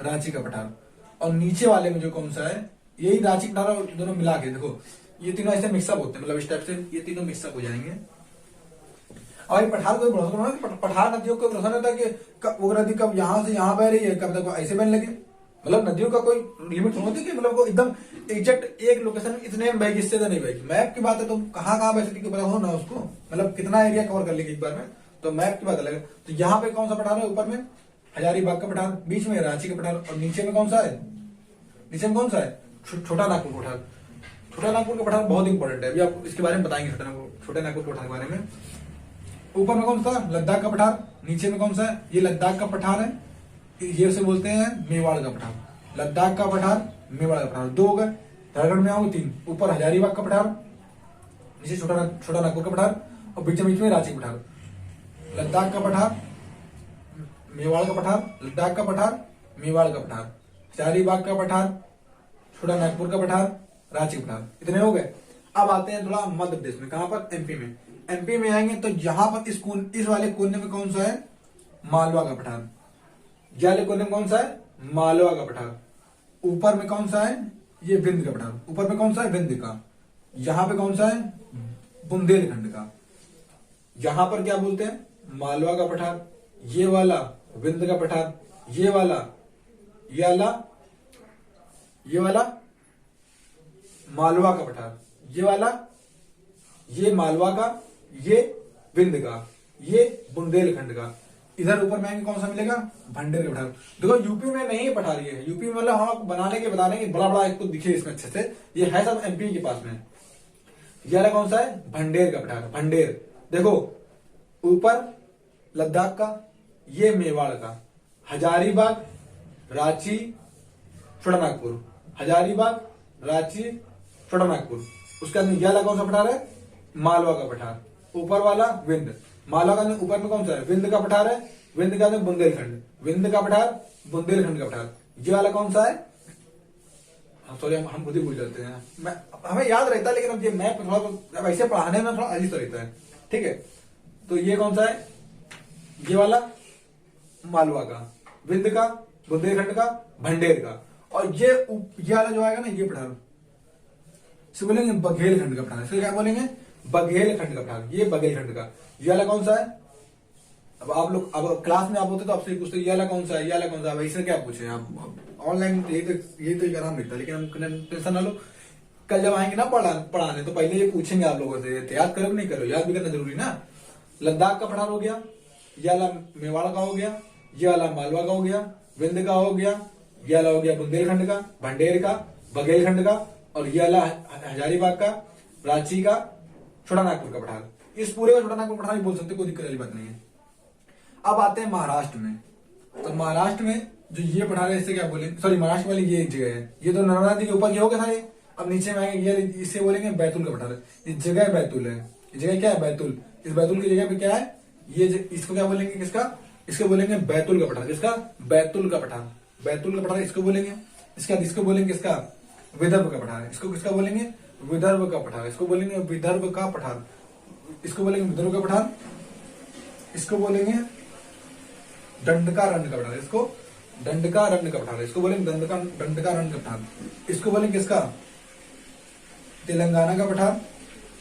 रांची का पठार। और नीचे वाले में जो कौन सा है? यही रांची पठार दोनों मिला के देखो, ये तीनों ऐसे मिक्सअप होते हैं, मतलब इस टाइप से ये तीनों मिक्सअप हो जाएंगे। और ये पठार कोई भरोसा नहीं है, पठार नदियों को भरोसा नहीं होता कि वो नदी कब यहाँ से यहाँ बह रही है, कब तक ऐसे बहने लगे। मतलब नदियों का कोई लिमिट होती है कि मतलब वो एकदम एग्जैक्ट एक लोकेशन में इतने में बहेगी, इससे तो नहीं बहेगी। मैप की बात है तो कहाँ बह सकती है पता हो ना उसको, मतलब कितना एरिया कवर कर लेगी एक बार में, तो मैप की बात अलग है। तो यहाँ पे कौन सा पठार है? ऊपर में हजारीबाग का पठार, बीच में रांची का पठार, और नीचे में कौन सा है? नीचे में कौन सा है? छोटा नागपुर पठार। छोटा नागपुर का पठार बहुत इंपॉर्टेंट है, अभी आप इसके बारे में बताएंगे छोटा नागपुर पठार के बारे में। ऊपर में कौन सा? लद्दाख का पठार। नीचे में कौन सा है? ये लद्दाख का पठार है, ये उसे बोलते हैं मेवाड़ का पठार। लद्दाख का पठार, मेवाड़ का पठार। 2 हो गए। झारखंड में आओगे 3। ऊपर हजारीबाग का पठार, नीचे छोटा नागपुर का पठार, और बीच में रांची का पठार। लद्दाख का पठार, मेवाड़ का पठार, लद्दाख का पठार, मेवाड़ का पठार, हजारीबाग का पठार, छोटा नागपुर का पठार, रांची का पठार। इतने हो गए। अब आते हैं थोड़ा मध्य प्रदेश में। कहां पर? एमपी में। एमपी में आएंगे तो यहाँ पर इस वाले कोने में कौन सा है? मालवा का पठार। ये वाले कोने में कौन सा है? मालवा का पठार। ऊपर में कौन सा है? ये विंध्य का पठार। ऊपर में कौन सा है? विंध्य का। यहाँ पे कौन सा है? बुंदेलखंड का। यहाँ पर क्या बोलते हैं? मालवा का पठार। ये वाला विंध्य का पठार, ये वाला, ये वाला मालवा का पठार, ये वाला, ये मालवा का, ये विंध्य का, ये बुंदेलखंड का। इधर ऊपर में कौन सा मिलेगा? भंडेर का पठार। देखो यूपी में नहीं पठार, ये यूपी में मतलब हम बनाने के बता रहे हैं, बड़ा बड़ा एक तो दिखे इसमें अच्छे से, ये है सब एमपी के पास में। ये वाला कौन सा है? भंडेर का पठार, भंडेर। देखो ऊपर लद्दाख का, ये मेवाड़ का, हजारीबाग, रांची, छोटानागपुर, हजारीबाग, रांची, छोटानागपुर। उसके बाद ये वाला कौन सा पठार है? मालवा का पठार। ऊपर वाला विंध्य, मालवा का ऊपर में कौन सा है? विंध्य का पठार है, विंध्य का बुंदेलखंड, विंध्य का पठार, बुंदेलखंड का पठार। ये वाला कौन सा है? सॉरी हम खुद ही भूल जाते हैं, मैं हमें याद रहता है लेकिन अब ये मैप थोड़ा वैसे पढ़ाने में थोड़ा अजीब रहता है, ठीक है। तो ये कौन सा है? ये वाला मालवा का, विंध्य का, बुंदेलखंड का, भंडेर का। और ये वाला जो आएगा ना, ये पठार से बोलेंगे बघेलखंड का पठार। इसको क्या बोलेंगे? बघेलखंड का पठार। ये बघेलखंड का। ये वाला कौन सा है? अब आप लोग अब क्लास में आप होते तो आपसे पूछते ये वाला कौन सा है, ये वाला कौन सा है, इससे क्या पूछे आप? ऑनलाइन ये तो आराम मिलता है, लेकिन हम टेंशन ना लो, कल जब आएंगे ना पढ़ाने तो पहले ये पूछेंगे आप लोगों से, याद करो नहीं करो, याद भी करना जरूरी ना। लद्दाख का पठार हो गया, ये वाला मेवाड़ का हो गया, ये वाला मालवा का हो गया, विंध्य का हो गया, ये वाला हो गया बुंदेलखंड का, भंडेर का, बघेलखंड का, और ये वाला हजारीबाग का, रांची का, छोटानागपुर का पठार। इस पूरे को छोटानागपुर पठार ही बोल सकते, कोई दिक्कत वाली बात नहीं है। अब आते हैं महाराष्ट्र में। तो महाराष्ट्र में जो ये पठार है इससे क्या बोलेंगे? सॉरी, महाराष्ट्र वाली ये एक जगह है, ये तो नर्मदा नदी के ऊपर ये हो गया था ये। अब नीचे में आएंगे, ये इससे बोलेंगे बैतूल का पठार। ये जगह बैतूल है, ये जगह क्या है? बैतूल। इस बैतूल की जगह पे क्या है? ये इसको क्या बोलेंगे? किसका? इसको बोलेंगे बैतूल का पठार। किसका? बैतूल का पठार। बैतूल का पठार इसको बोलेंगे। इसके बाद इसको बोलेंगे किसका? विदर्भ का पठार। इसको किसका बोलेंगे? विदर्भ का पठार। इसको बोलेंगे विदर्भ का पठार। इसको बोलेंगे विदर्भ का पठार। इसको बोलेंगे दंडकारण्य का पठार। इसको दंडकारण्य का पठार। इसको बोलेंगे दंडकारण्य का पठार। इसको बोलेंगे किसका? तेलंगाना का पठार।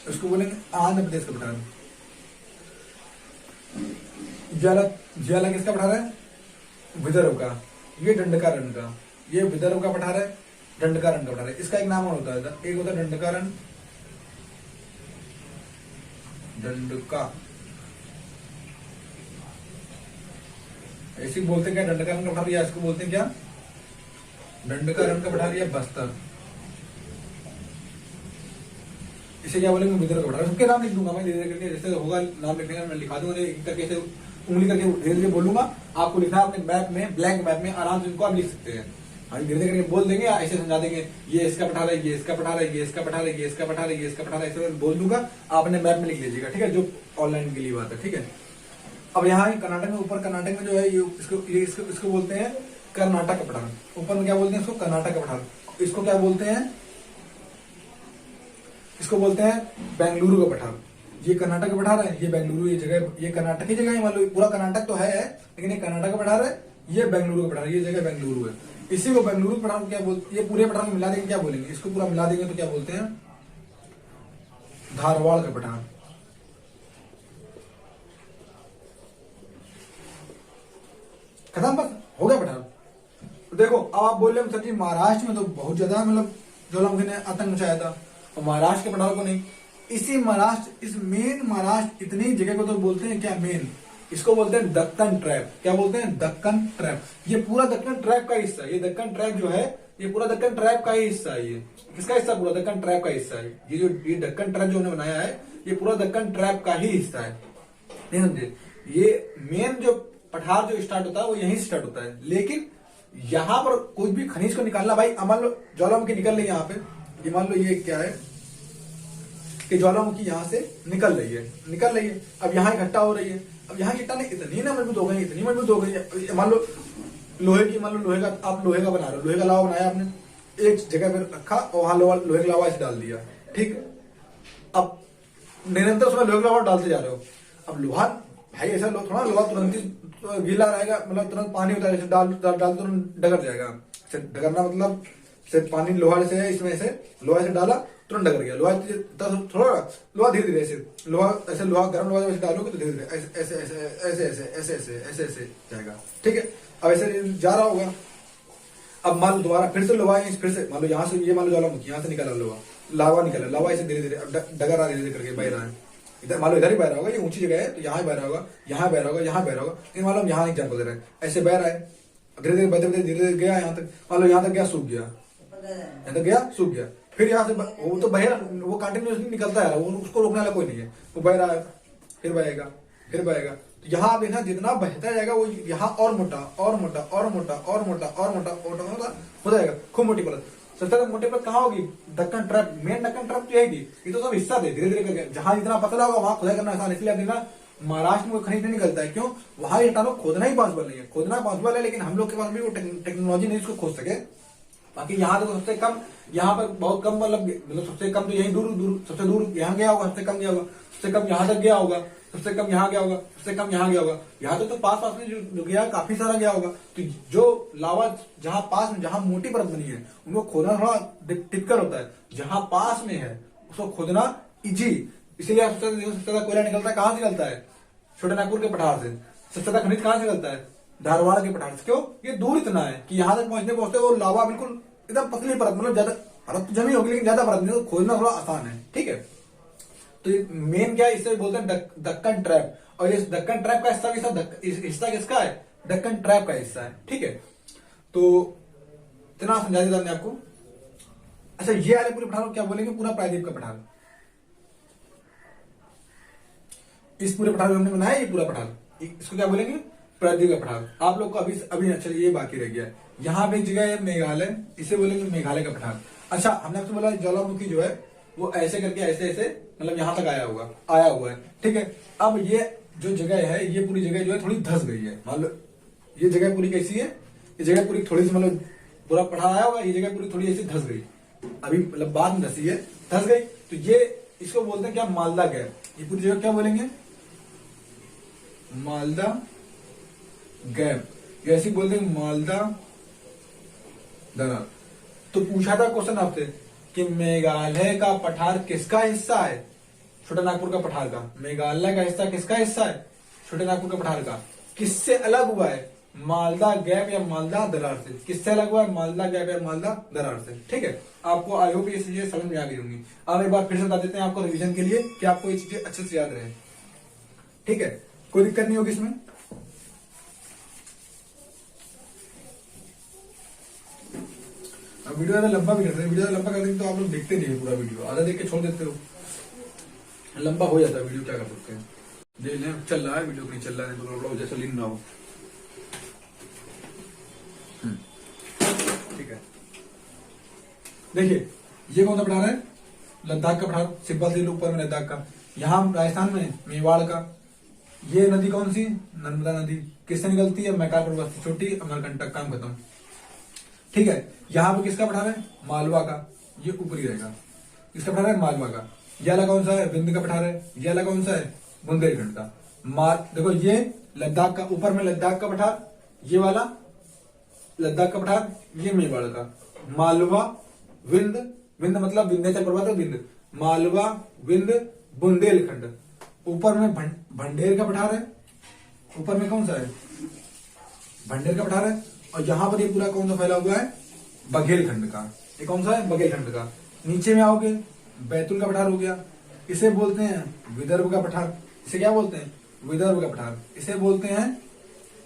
इसको बोलेंगे आंध्र प्रदेश का पठार। ज्वाला किसका पठार है? विदर्भ का। ये दंडकारण्य का, ये विदर्भ का पठार है, दंडकारण्य का पठार है। इसका एक नाम और होता है, एक होता है दंडकारण्य, दंडका, ऐसे बोलते क्या? दंडकारण्य का पठार, या इसको बोलते हैं क्या? दंडकारण्य का पठार या बस्तर। इसे क्या बोलेंगे? विदर्भ का पठार। सबके नाम लिख दूंगा मैं धीरे धीरे करके, जैसे होगा नाम लिखने का मैं लिखा दूंगा, एक करके ऐसे उंगली करके धीरे धीरे बोलूंगा। आपको लिखना है अपने मैप में, ब्लैंक मैप में आराम से इनको आप लिख सकते हैं। हम धीरे धीरे करके बोल देंगे, ऐसे समझा देंगे, ये इसका पठार है, ये इसका पठार है, ये इसका पठार है, ये इसका पठार है, ये इसका पठार है, ऐसे बोल दूंगा। आपने मैप में लिख लीजिएगा, ठीक है, जो ऑनलाइन के लिए बात है, ठीक है। अब यहाँ कर्नाटक में, ऊपर कर्नाटक में जो है ये इसको बोलते हैं कर्नाटक का पठार। ऊपर में क्या बोलते हैं? इसको कर्नाटक का पठार। इसको क्या बोलते हैं? इसको बोलते हैं बेंगलुरु का पठार। ये कर्नाटक का पठार है, ये बेंगलुरु, ये जगह, ये कर्नाटक की जगह है, मान लो पूरा कर्नाटक तो है लेकिन ये कर्नाटक का पठार है, ये बेंगलुरु का पठार, ये जगह बेंगलुरु है। इसी को बेंगलुरु पठार क्या बोलते? ये पूरे पठार को मिला देंगे क्या बोलेंगे? इसको पूरा मिला देंगे तो क्या बोलते हैं? धारवाड़ का पठार। खत्म, बस हो गया पठार। देखो अब आप बोल रहे हो सर जी महाराष्ट्र में तो बहुत ज्यादा मतलब ज्वालामुखी ने आतंक मचाया था, और महाराष्ट्र के पठार को नहीं। इसी महाराष्ट्र, इस मेन महाराष्ट्र इतनी जगह को तो बोलते हैं क्या? मेन, इसको बोलते हैं दक्कन ट्रैप। क्या बोलते हैं? दक्कन ट्रैप। ये पूरा दक्कन ट्रैप का हिस्सा है। ये दक्कन ट्रैप जो है, ये पूरा दक्कन ट्रैप का ही हिस्सा है। ये किसका हिस्सा? पूरा दक्कन ट्रैप का हिस्सा है। ये जो ये दक्कन ट्रैप जो उन्होंने बनाया है, ये पूरा दक्कन ट्रैप का ही हिस्सा है। नहीं समझे? ये मेन जो पठार जो स्टार्ट होता है वो यहीं से स्टार्ट होता है। लेकिन यहाँ पर कोई भी खनिज को निकालना, भाई मान लो ज्वालामुखी निकल रही है यहाँ पे, ये मान लो ये क्या है कि ज्वालामुखी यहाँ से निकल रही है, अब यहाँ इकट्ठा हो रही है। अब यहाँ की इकट्ठा नहीं, इतनी ना मजबूत हो गई, इतनी मजबूत हो गई। मान लो लोहे की, मान लो लोहे का, आप लोहे का बना रहे हो, लोहे का लावा बनाया आपने, एक जगह पे रखा और वहां लोहे का लावा ऐसे डाल दिया, ठीक। अब निरंतर उसमें लोहे का लावा डालते जा रहे हो। अब लोहा भाई ऐसा थोड़ा लोहा तुरंत ही गीला रहेगा, मतलब तुरंत पानी होता है, डाल तुरंत डगर जाएगा। डगरना मतलब सिर्फ पानी लोहा से है, इसमें से लोहा से डाला तुरंत डगर गया। लोहा थोड़ा लोहा धीरे धीरे ऐसे लोहा गर्म लोहा जब डालोगे तो धीरे धीरे ऐसे ऐसे ऐसे ऐसे ऐसे ऐसे ऐसे ऐसे जाएगा। ठीक है, अब ऐसे जा रहा होगा। अब मान लो दोबारा फिर से लोहा फिर से मान लो यहाँ से ये मान लो ज्वालामुखी यहाँ से निकला लोहा, लावा निकला, लावा ऐसे धीरे धीरे अब डगर रहा धीरे धीरे करके बह रहा है। इधर मान लो इधर ही बह रहा होगा, ये ऊंची जगह है तो यहाँ बह रहा होगा, यहाँ बह रहा होगा, यहाँ बह रहा होगा, लेकिन मान लो यहाँ एग्जाम्पल दे रहा है, ऐसे बह रहा है धीरे धीरे बहते बहते धीरे धीरे गया यहाँ तक, मान लो यहाँ तक गया सूख गया, यहाँ तक गया सूख गया। फिर यहाँ से वो तो बह रहा, वो कंटिन्यूसली निकलता है, वो उसको रोकने वाला कोई नहीं है, वो बह रहा है फिर बहेगा फिर बहेगा। तो यहाँ आप देखना जितना बहता जाएगा वो यहाँ और मोटा और मोटा और मोटा और मोटा और मोटा हो जाएगा, खूब मोटी परत। सबसे ज्यादा मोटी परत कहाँ होगी? Deccan trap, main Deccan trap तो यही थी, ये तो सब हिस्सा थे धीरे धीरे करके। जहां जितना पतला होगा वहां खुदाई करना आसान, इसलिए आप देखना महाराष्ट्र में खनिज नहीं निकलता है, क्यों? वहां ये टानो खोदना ही पॉसिबल नहीं है, खोदना पॉसिबल है लेकिन हम लोग के पास भी वो टेक्नोलॉजी नहीं उसको खोद सके। बाकी यहाँ तो सबसे कम, यहाँ पर बहुत कम मतलब सबसे कम तो यही दूर दूर, सबसे दूर यहाँ गया होगा, सबसे कम गया होगा, सबसे कम यहाँ तक गया होगा, सबसे कम यहाँ गया होगा, सबसे कम यहाँ गया होगा। यहाँ तो पास पास में जो गया काफी सारा गया होगा। तो जो लावा जहाँ पास में जहाँ मोटी परत बनी है उनको खोदना थोड़ा टिपिकल होता है, जहाँ पास में है उसको खोदना इजी। इसीलिए सबसे ज्यादा कोयला निकलता है, कहाँ से निकलता है? छोटे नागपुर के पठार से। सबसे ज्यादा खनिज कहाँ से निकलता है? धारवाड़ के पठार से। क्यों? ये दूर इतना है कि यहाँ तक पहुंचते पहुंचते वो लावा बिल्कुल एकदम पतली परत, मतलब ज्यादा परत तो जमी होगी लेकिन ज्यादा परत नहीं, तो खोदना थोड़ा आसान है। ठीक है, तो मेन क्या है, इसे बोलते हैं दक्कन ट्रैप। और इस दक्कन ट्रैप का हिस्सा किसका है? दक्कन ट्रैप का हिस्सा है। ठीक है, तो इतना समझा दिया मैंने आपको। अच्छा, ये वाले पूरे पठार को क्या बोलेंगे? पूरा प्रायद्वीप का पठार। इस पूरे पठार में हमने बनाया ये पूरा पठार, इसको क्या बोलेंगे? प्रायद्वीप का पठार। आप लोग को अभी अच्छा ये बाकी रह गया, यहाँ पे एक जगह है मेघालय, इसे बोलेंगे मेघालय का पठार। अच्छा, हमने आपसे बोला ज्वालामुखी जो है वो ऐसे करके ऐसे ऐसे मतलब यहाँ तक आया हुआ है। ठीक है, अब ये जो जगह है ये पूरी जगह जो है थोड़ी धस गई है। मान लो ये जगह पूरी कैसी है? ये जगह पूरी थोड़ी सी मतलब पूरा पठार आया होगा, ये जगह पूरी थोड़ी ऐसी धस गई, अभी मतलब बाद में धसी है, धस गई। तो ये इसको बोलते हैं क्या? मालदा गैप। ये पूरी जगह क्या बोलेंगे? मालदा गैप, ऐसी बोलते हैं मालदा दरार। तो पूछा था क्वेश्चन आपसे कि मेघालय का पठार किसका हिस्सा है? छोटा नागपुर का पठार का। मेघालय का हिस्सा किसका हिस्सा है? छोटे नागपुर का पठार का। किससे अलग हुआ है? मालदा गैप या मालदा दरार से। किससे अलग हुआ है? मालदा गैप या मालदा दरार से। ठीक है, आपको आई होप ये चीजें समझ में आ गई होंगी। अब एक बार फिर से बता देते हैं आपको रिवीजन के लिए कि आपको ये चीजें अच्छे से याद रहे। ठीक है, कोई दिक्कत नहीं होगी इसमें। वीडियो ज्यादा लंबा भी करते हैं, वीडियो लंबा कर देंगे तो आप लोग देखते नहीं है पूरा वीडियो, आधा देख के छोड़ देते हो, लंबा हो जाता है वीडियो, क्या कर सकते हैं। देख लें चल रहा है वीडियो, नहीं चल रहा है तो जैसे लिंक ना हो। ठीक है, देखिए ये कौन सा पठार है? लद्दाख का पठार, सिब्बल से ऊपर में लद्दाख का। यहाँ राजस्थान में मेवाड़ का। ये नदी कौन सी? नर्मदा नदी। किससे निकलती है? मैकाल पर्वत से, छोटी अमरकंटक। काम खत्म। ठीक है, यहाँ पे किसका पठार है? मालवा का। ये ऊपरी रहेगा, इसका पठार है मालवा का। ये वाला कौन सा है? विंध्य का पठार है। ये वाला कौन सा है? बुंदेलखंड का। देखो ये लद्दाख का, ऊपर में लद्दाख का पठार, ये वाला लद्दाख का पठार, ये मेवाड़ का। मालवा विंध्य, विंध्य मतलब विंध्याचल पर्वत है, विंध्य। मालवा विंध्य बुंदेलखंड। ऊपर में भंडेर का पठार है, ऊपर में कौन सा है? भंडेर का पठार है। और यहां पर ये पूरा कौन सा फैला हुआ है? बघेलखंड का। ये कौन सा है? बघेलखंड का। नीचे में आओगे बैतूल का पठार हो गया, इसे बोलते हैं विदर्भ का पठार। इसे क्या बोलते हैं? विदर्भ का पठार। इसे बोलते हैं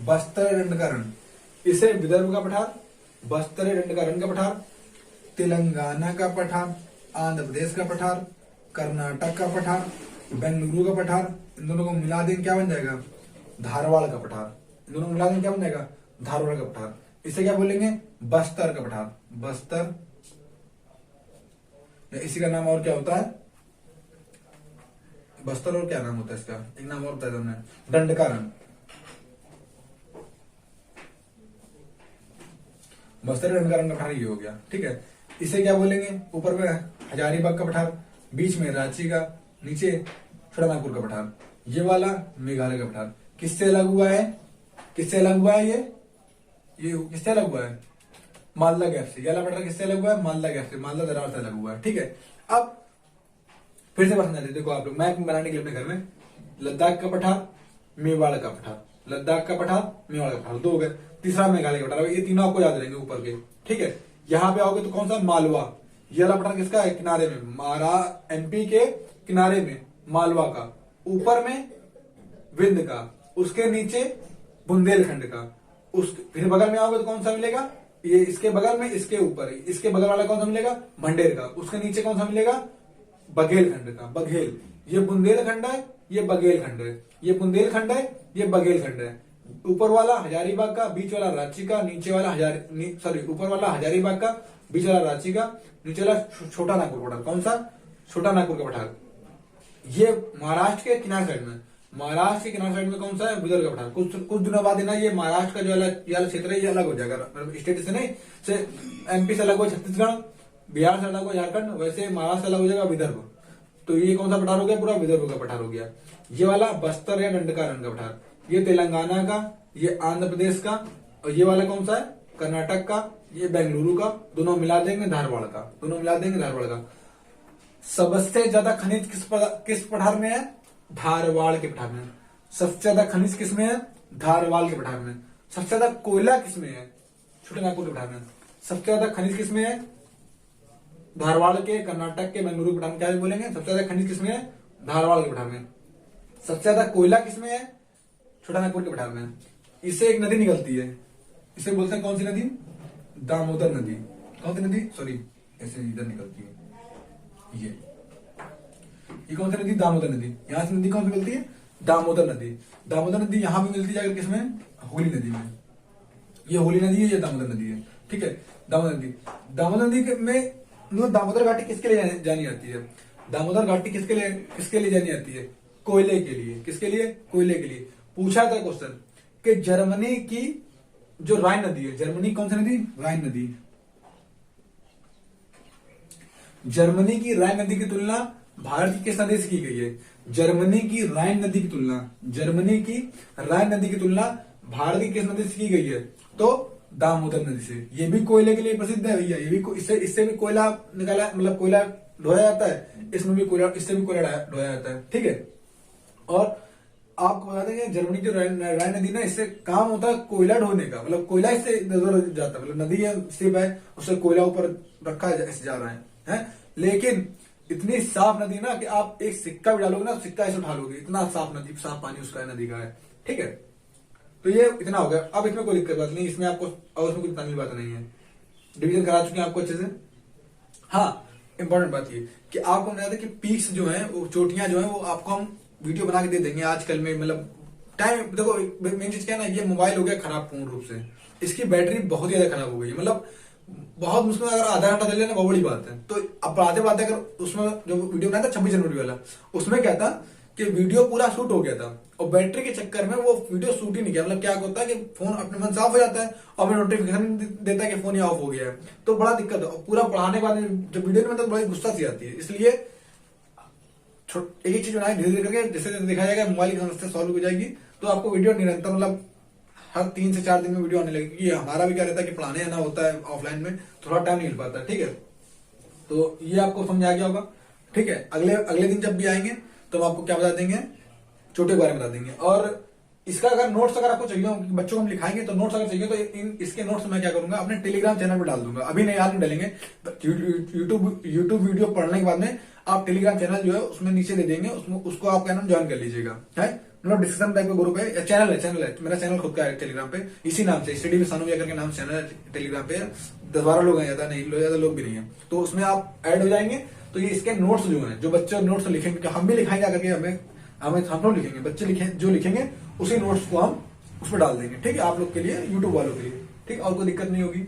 बस्तर दंडकारण्य। इसे विदर्भ का पठार, बस्तर दंडकारण्य का पठार, तेलंगाना का पठार, आंध्र प्रदेश का पठार, कर्नाटक का पठार, बेंगलुरु का पठार। इन दोनों को मिला देंगे क्या बन जाएगा? धारवाड़ का पठार। इन दोनों को मिला देंगे क्या बन जाएगा? धारवाड़ का पठार। इसे क्या बोलेंगे? बस्तर का पठार। बस्तर, इसी का नाम और क्या होता है? बस्तर और क्या नाम होता है इसका? एक नाम और बताया तुमने, दंडकारण्य। बस्तर दंडकारण्य का पठार ये हो गया। ठीक है, इसे क्या बोलेंगे? ऊपर में हजारीबाग का पठार, बीच में रांची का, नीचे छोटा नागपुर का पठार। ये वाला मेघालय का पठार। किससे अलग हुआ है? किससे अलग हुआ है? ये किससे अलग हुआ है? मालदा गैप से। ये वाला पठार किससे अलग हुआ है? मालदा गैप से, मालदा दरार से अलग हुआ है। ठीक है, अब फिर से पसंद आती। देखो आप लोग मैप बनाने के लिए अपने घर में लद्दाख का पठार, मेवाड़ का पठार, लद्दाख का पठार, मेवाड़ का पठार, 2 हो गए। तीसरा मेघालय का पठार। ये तीनों आपको याद रहेंगे ऊपर के, ठीक है। यहाँ पे आओगे तो कौन सा, मालवा। ये वाला पठार किसका है, किनारे में, एमपी के किनारे में मालवा का, ऊपर में विंध्य का, उसके नीचे बुंदेलखंड का। उस फिर बगल में आओगे तो कौन सा मिलेगा, ये इसके बगल में, इसके ऊपर, इसके बगल वाला कौन सा मिलेगा, भंडेर का। उसके नीचे कौन सा मिलेगा, बघेलखंड का, बघेल। ये बुंदेलखंड है, ये बघेलखंड है, ये बुंदेलखंड है, ये बघेलखंड है। ऊपर वाला हजारीबाग का, बीच वाला रांची का, नीचे वाला ऊपर वाला हजारीबाग का, बीच वाला रांची का, नीचे वाला छोटा नागपुर पठार। कौन सा, छोटा नागपुर का पठार। ये महाराष्ट्र के किनारे साइड में, महाराष्ट्र के किनारे साइड में कौन सा है, विदर्भ का पठार। कुछ दिनों बाद ना ये महाराष्ट्र का जो वाला क्षेत्र है ये अलग हो जाएगा, स्टेट से नहीं, से एमपी से अलग हो छत्तीसगढ़, बिहार से अलग हो झारखंड, वैसे महाराष्ट्र से अलग हो जाएगा विदर्भ। तो ये कौन सा पठार हो गया, पूरा विदर्भ का पठार हो गया। ये वाला बस्तर या दंडकारण्य का पठार, ये तेलंगाना का, ये आंध्र प्रदेश का, और ये वाला कौन सा है, कर्नाटक का, ये बेंगलुरु का। दोनों मिला देंगे धारवाड़ का, दोनों मिला देंगे धारवाड़ का। सबसे ज्यादा खनिज किस पठार में है, धारवाड़ के पठार में। सबसे ज्यादा खनिज किस में है, धारवाड़ के पठार में। सबसे ज्यादा कोयला किस में है, छोटे नागपुर के पठार में। सबसे ज्यादा खनिज किस में है, धारवाड़ के, कर्नाटक के, बेंगलुरु पठार में। क्या बोलेंगे, सबसे ज्यादा खनिज किसमें है, धारवाड़ के पठार में। सबसे ज्यादा कोयला किसमें है, छोटा नागपुर के पठार में। इससे एक नदी निकलती है, इसे बोलते हैं कौन सी नदी, दामोदर नदी। कौन सी नदी, सॉरी ऐसे इधर निकलती है, ये कौन सी नदी, दामोदर नदी। यहां से नदी कौन सी मिलती है, दामोदर नदी। दामोदर नदी यहां भी मिलती है किसमें, होली नदी में। ये होली नदी है, ये दामोदर नदी है, ठीक है। दामोदर नदी, दामोदर नदी में दामोदर घाटी किसके लिए जानी जाती है, दामोदर घाटी किसके लिए जानी जाती है, कोयले के लिए। किसके लिए, कोयले के लिए। पूछा था क्वेश्चन कि जर्मनी की जो राइन नदी है, जर्मनी कौन सी नदी, राइन नदी। जर्मनी की राइन नदी की तुलना भारत की किस नदी से की गई है, जर्मनी की राइन नदी की तुलना, जर्मनी की राइन नदी की तुलना भारत की किस नदी से की गई है, तो दामोदर नदी से। ये भी कोयले के लिए प्रसिद्ध है भैया, ये भी इससे भी कोयला निकाला, मतलब कोयला ढोया जाता है, इसमें भी कोयला, इससे भी कोयला ढोया जाता है, ठीक है। और आपको बता दें जर्मनी की राइन नदी ना, इससे काम होता है कोयला ढोने का, मतलब कोयला इससे इधर जाता है, मतलब नदी है, सिप है, उससे कोयला ऊपर रखा ऐसे जा रहा है। लेकिन इतनी साफ नदी ना कि आप एक सिक्का भी डालोगे ना, सिक्का ऐसे उठा लोगे, इतना साफ नदी, साफ पानी उसका नदी का है, ठीक है। तो ये इतना हो गया। अब इसमें कोई दिक्कत बात नहीं, इसमें आपको और इसमें कोई बताने बात नहीं है, डिवीजन करा चुके हैं आपको अच्छे से। हाँ, इंपॉर्टेंट बात ये कि आपको बताया था कि पीक्स जो है, वो चोटियां जो है, वो आपको हम वीडियो बना के दे देंगे आजकल में। मतलब टाइम देखो, मेन चीज क्या है ना, ये मोबाइल हो गया खराब पूर्ण रूप से, इसकी बैटरी बहुत ज्यादा खराब हो गई है। मतलब बहुत मुश्किल, अगर आधा घंटा चले ना, बहुत बड़ी बात है। तो अब पढ़ाते अगर उसमें जो वीडियो बनाया था 26 जनवरी वाला, उसमें क्या था कि वीडियो पूरा शूट हो गया था और बैटरी के चक्कर में वो वीडियो शूट ही नहीं किया। मतलब क्या होता है कि फोन अपने मन साफ हो जाता है और मैं नोटिफिकेशन देता है कि फोन ऑफ हो गया है, तो बड़ा दिक्कत है। पूरा पढ़ाने के बाद जब वीडियो में, मतलब बड़ी गुस्सा सी आती है। इसलिए एक चीज बनाए, धीरे धीरे करके जैसे जैसे दिखाया जाएगा, मोबाइल की समस्या सॉल्व हो जाएगी। तो आपको वीडियो निरंतर, मतलब हर 3 से 4 दिन में वीडियो आने लगेगी। हमारा भी क्या रहता है कि पढ़ाने आना होता है ऑफलाइन में, थोड़ा टाइम नहीं मिल पाता, ठीक है। तो ये आपको समझ आ गया होगा, ठीक है। अगले दिन जब भी आएंगे तो हम आपको क्या बता देंगे, छोटे के बारे में बता देंगे। और इसका अगर नोट्स अगर आपको चाहिए, बच्चों को हम लिखाएंगे तो नोट्स अगर चाहिए तो इसके नोट्स मैं क्या करूंगा, अपने टेलीग्राम चैनल पर डाल दूंगा। अभी नहीं, आज में डालेंगे। यूट्यूब वीडियो पढ़ने के बाद में आप टेलीग्राम चैनल जो है उसमें नीचे दे देंगे, उसको आप क्या नाम ज्वाइन कर लीजिएगा, है। मतलब डिस्क्रिप्शन टाइप का ग्रुप है, चैनल है, मेरा चैनल खुद का है टेलीग्राम पे, इसी नाम से स्टडी विद सानू भैया करके नाम चैनल है टेलीग्राम पे। 10-12 लोग हैं, ज्यादा नहीं, ज्यादा लोग भी नहीं है। तो उसमें आप ऐड हो जाएंगे। तो ये इसके नोट्स जो है, जो बच्चे नोट्स लिखेंगे, हम भी लिखाएंगे करके, हम लोग लिखेंगे, बच्चे जो लिखेंगे उसी नोट्स को हम उसमें डाल देंगे, ठीक है। आप लोग के लिए, यूट्यूब वालों के लिए, ठीक, और कोई दिक्कत नहीं होगी।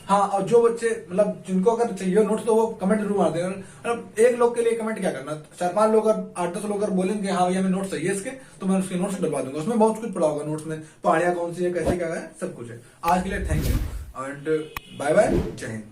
हाँ, और जो बच्चे, मतलब जिनको अगर चाहिए नोट्स तो वो कमेंट जरूर मार देगा। मतलब एक लोग के लिए कमेंट क्या करना, 4-5 लोग, 8-10 लोग अगर बोलेंगे हाँ भैया हमें नोट्स चाहिए इसके, तो मैं उसके नोट्स डलवा दूंगा। उसमें बहुत कुछ पड़ा होगा नोट्स में, पहाड़ियां कौन सी है, कैसे क्या है, सब कुछ है। आज के लिए thank you and bye bye, जय हिंद।